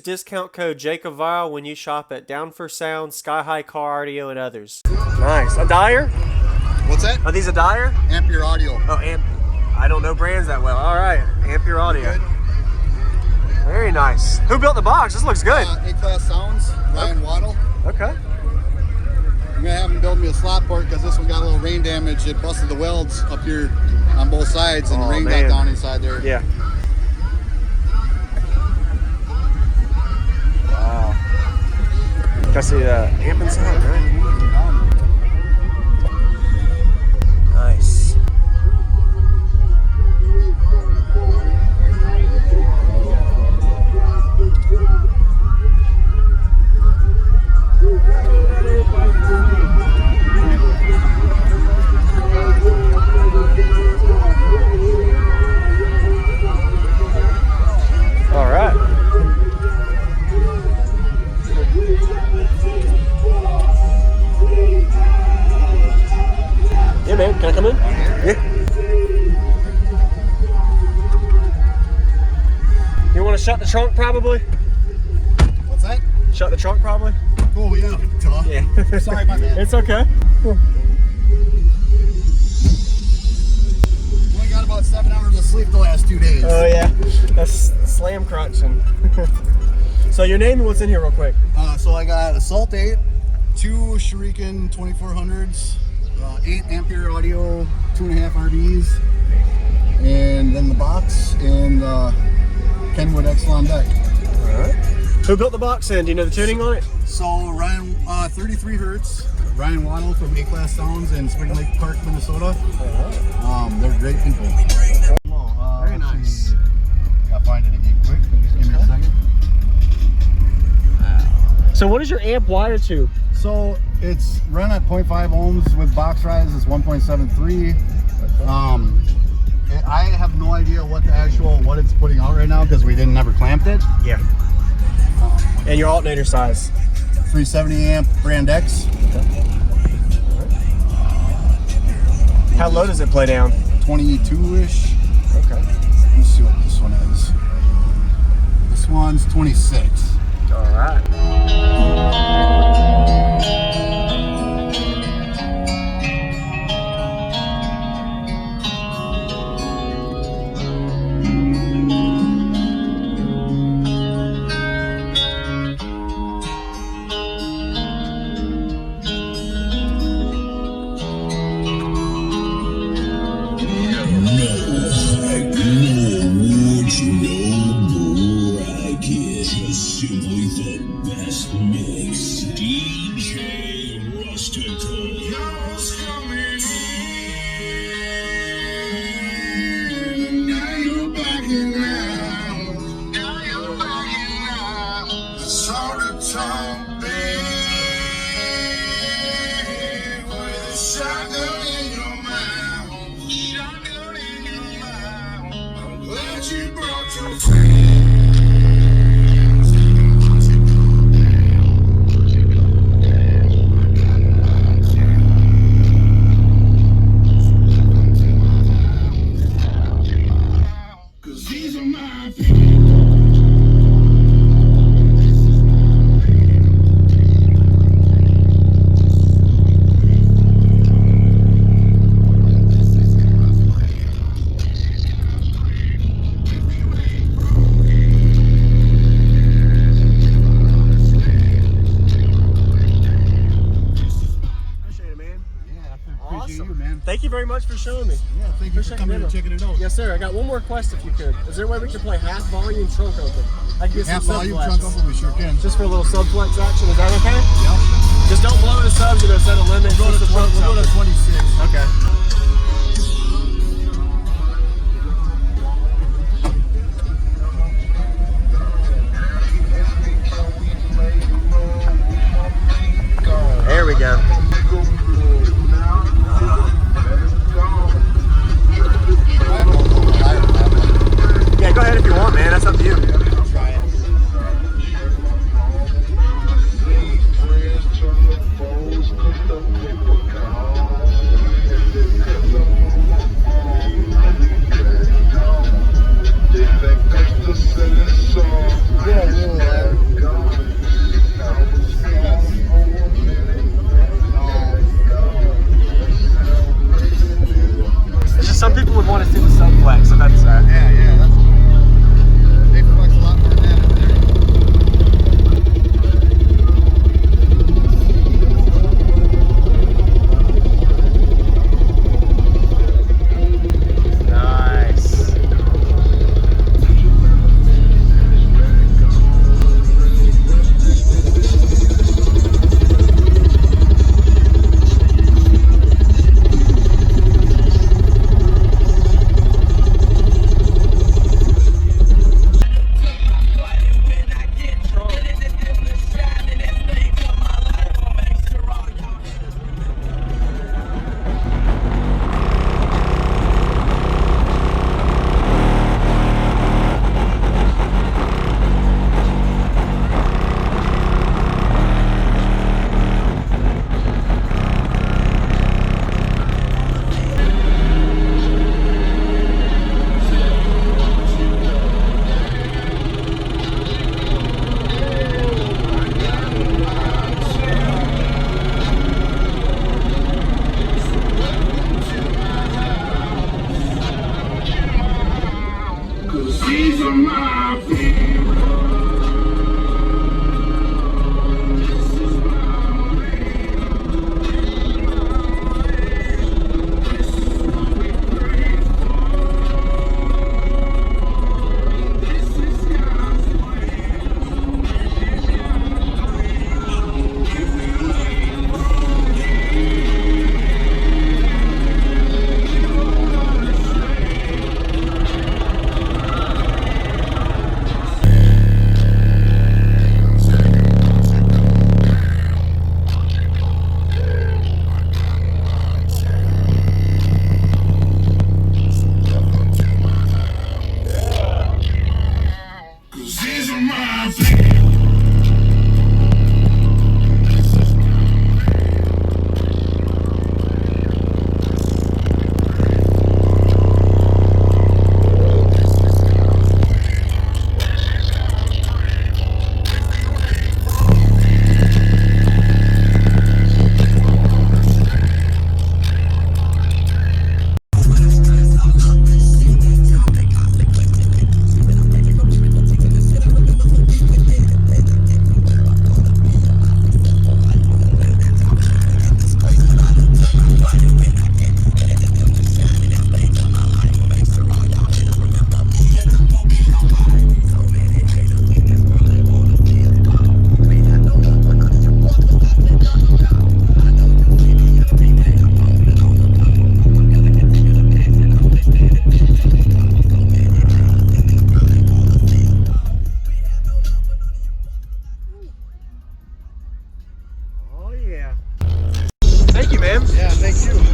discount code JACOBVILE when you shop at Down for Sound, Sky High Car Audio, and others. Nice. A Dyer? What's that? Are these a Dyer? Ampere Audio. Oh, I don't know brands that well. All right, Ampere Audio. Good. Very nice. Who built the box? This looks good. A-Class Sounds, Ryan Waddle. Okay. I'm gonna have him build me a slot port because this one got a little rain damage. It busted the welds up here on both sides, and the rain got down inside there. Yeah. Wow. Can I see the amp inside, right? Nice. All right. Yeah, man. Can I come in? Yeah. You want to shut the trunk, probably? What's that? Shut the trunk, probably? Oh, yeah. Duh. Yeah. Sorry about that. It's okay. Only got about 7 hours of sleep the last 2 days. Oh, yeah. That's slam crunching. So your name and what's in here real quick? So I got a Salt 8, 2 Shuriken 2400s, 8 Ampere Audio, 2.5 RBs, and then the box and Kenwood Exelon deck. All right. Who built the box in? Do you know the tuning on it? So Ryan, 33 hertz. Ryan Waddle from A-Class Sounds in Spring Lake Park, Minnesota. They're great people. Very nice. Gotta find it again quick. Just give me a second. So what is your amp wire to? So it's run at 0.5 ohms with box rise. It's 1.73. I have no idea what it's putting out right now because we never clamped it. Yeah. And your alternator size? 370 amp brand X. How low does it play down? 22-ish. Okay. Let's see what this one is. This one's 26. All right. Simply the best mix. DJ Rustical. Y'all's coming in. Now you're backing out. Now you're backing out. Saw the top bed with a shotgun in your mouth. Shotgun in your mouth. I'm glad you brought your friend. Thank you very much for showing me. Yeah, thank you for coming and checking it out. Yes, sir. I got one more request if you could. Is there a way we could play half volume trunk open? I can get Half some volume subflex. trunk open, we sure can. Just for a little subflex action. Is that okay? Yep. Just don't blow the subs, set a limit. We'll go to 26. Okay. There we go. Yeah, go ahead if you want, man. That's up to you. I'll try it. some people would want to see the sun flex, so that's Yeah, that's